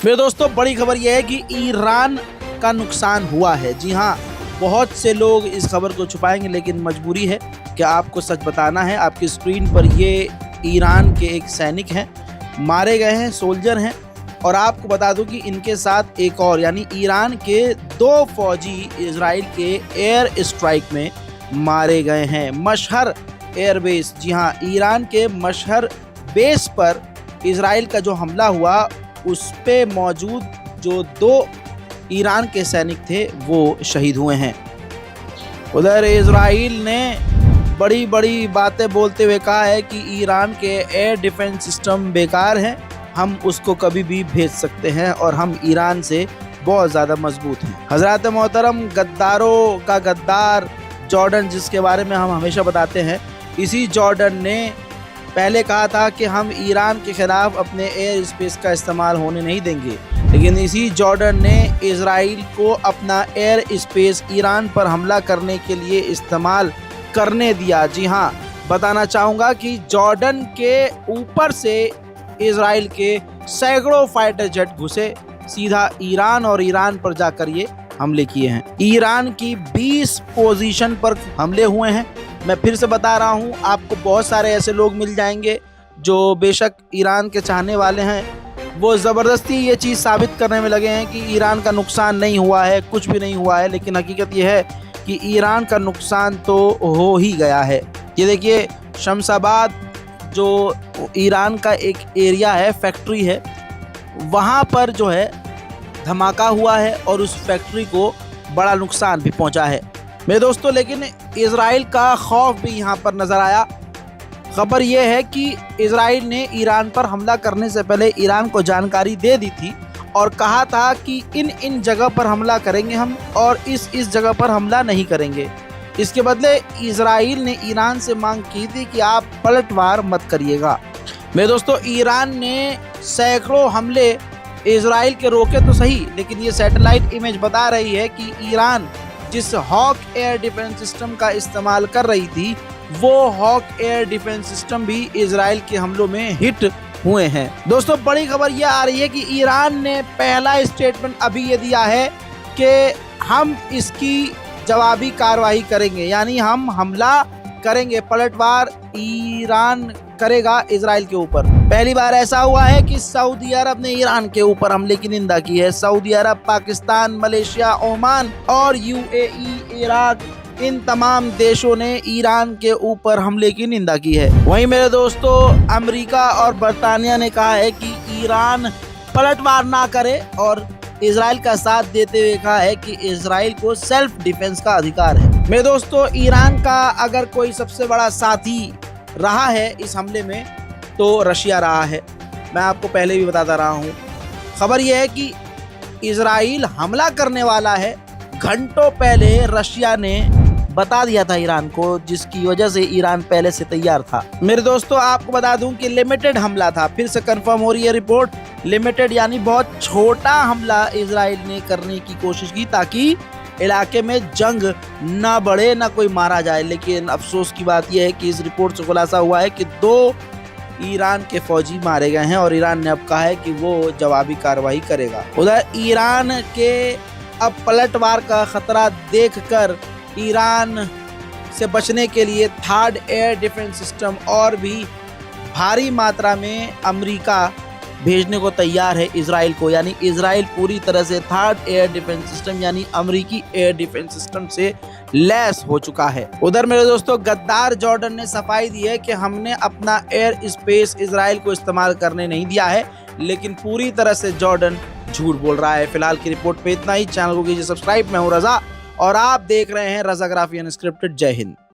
मेरे दोस्तों, बड़ी खबर यह है कि ईरान का नुकसान हुआ है। जी हाँ, बहुत से लोग इस खबर को छुपाएंगे, लेकिन मजबूरी है कि आपको सच बताना है। आपकी स्क्रीन पर ये ईरान के एक सैनिक हैं, मारे गए हैं, सोल्जर हैं। और आपको बता दूं कि इनके साथ एक और यानी ईरान के 2 फौजी इजराइल के एयर स्ट्राइक में मारे गए हैं। मशहर एयरबेस, जी हाँ, ईरान के मशहर बेस पर इजराइल का जो हमला हुआ उस पे मौजूद जो 2 ईरान के सैनिक थे वो शहीद हुए हैं। उधर इजराइल ने बड़ी बड़ी बातें बोलते हुए कहा है कि ईरान के एयर डिफेंस सिस्टम बेकार हैं, हम उसको कभी भी भेज सकते हैं और हम ईरान से बहुत ज़्यादा मजबूत हैं। हज़रात मोहतरम, गद्दारों का गद्दार जॉर्डन, जिसके बारे में हम हमेशा बताते हैं, इसी जॉर्डन ने पहले कहा था कि हम ईरान के ख़िलाफ़ अपने एयर स्पेस का इस्तेमाल होने नहीं देंगे, लेकिन इसी जॉर्डन ने इजराइल को अपना एयर स्पेस ईरान पर हमला करने के लिए इस्तेमाल करने दिया। जी हाँ, बताना चाहूँगा कि जॉर्डन के ऊपर से इजराइल के सैकड़ों फाइटर जेट घुसे सीधा ईरान और ईरान पर जाकर ये हमले किए हैं। ईरान की 20 पोजीशन पर हमले हुए हैं। मैं फिर से बता रहा हूँ, आपको बहुत सारे ऐसे लोग मिल जाएंगे जो बेशक ईरान के चाहने वाले हैं, वो ज़बरदस्ती ये चीज़ साबित करने में लगे हैं कि ईरान का नुकसान नहीं हुआ है, कुछ भी नहीं हुआ है। लेकिन हकीकत ये है कि ईरान का नुकसान तो हो ही गया है। ये देखिए, शमशाबाद जो ईरान का एक एरिया है, फैक्ट्री है, वहाँ पर जो है धमाका हुआ है और उस फैक्ट्री को बड़ा नुकसान भी पहुँचा है मेरे दोस्तों। लेकिन इजराइल का खौफ भी यहाँ पर नज़र आया। खबर यह है कि इजराइल ने ईरान पर हमला करने से पहले ईरान को जानकारी दे दी थी और कहा था कि इन जगह पर हमला करेंगे हम और इस जगह पर हमला नहीं करेंगे। इसके बदले इजराइल ने ईरान से मांग की थी कि आप पलटवार मत करिएगा। मेरे दोस्तों, ईरान ने सैकड़ों हमले इजराइल के रोके तो सही, लेकिन ये सैटेलाइट इमेज बता रही है कि ईरान जिस हॉक एयर डिफेंस सिस्टम का इस्तेमाल कर रही थी, वो हॉक एयर डिफेंस सिस्टम भी इजराइल के हमलों में हिट हुए हैं। दोस्तों, बड़ी खबर यह आ रही है कि ईरान ने पहला स्टेटमेंट अभी ये दिया है कि हम इसकी जवाबी कार्रवाई करेंगे, यानी हम हमला करेंगे, पलटवार ईरान करेगा इजराइल के ऊपर। पहली बार ऐसा हुआ है कि सऊदी अरब ने ईरान के ऊपर हमले की निंदा की है। सऊदी अरब, पाकिस्तान, मलेशिया, ओमान और यूएई, इराक, इन तमाम देशों ने ईरान के ऊपर हमले की निंदा की है। वहीं मेरे दोस्तों, अमेरिका और बरतानिया ने कहा है कि ईरान पलटवार ना करे और इजराइल का साथ देते हुए कहा है कि इजराइल को सेल्फ डिफेंस का अधिकार है। मेरे दोस्तों, ईरान का अगर कोई सबसे बड़ा साथी रहा है इस हमले में तो रशिया रहा है। मैं आपको पहले भी बताता रहा हूँ। खबर यह है कि इजराइल हमला करने वाला है। घंटों पहले रशिया ने बता दिया था ईरान को, जिसकी वजह से ईरान पहले से तैयार था। मेरे दोस्तों, आपको बता दूं कि लिमिटेड हमला था। फिर से कंफर्म हो रही है रिपोर्ट, लिमिटेड यानी बहुत छोटा हमला इजराइल ने करने की कोशिश की ताकि इलाके में जंग ना बढ़े, ना कोई मारा जाए। लेकिन अफसोस की बात यह है कि इस रिपोर्ट से खुलासा हुआ है कि 2 ईरान के फौजी मारे गए हैं और ईरान ने अब कहा है कि वो जवाबी कार्रवाई करेगा। उधर ईरान के अब पलटवार का खतरा देखकर ईरान से बचने के लिए 3rd एयर डिफेंस सिस्टम और भी भारी मात्रा में अमेरिका भेजने को तैयार है इजराइल को। यानी इजराइल पूरी तरह से 3rd एयर डिफेंस सिस्टम यानी अमेरिकी एयर डिफेंस सिस्टम से लैस हो चुका है। उधर मेरे दोस्तों, गद्दार जॉर्डन ने सफाई दी है कि हमने अपना एयर स्पेस इजराइल को इस्तेमाल करने नहीं दिया है, लेकिन पूरी तरह से जॉर्डन झूठ बोल रहा है। फिलहाल की रिपोर्ट पे इतना ही। चैनल को कीजिए सब्सक्राइब। मैं हूँ रजा और आप देख रहे हैं रजाग्राफी अनस्क्रिप्टेड। जय हिंद।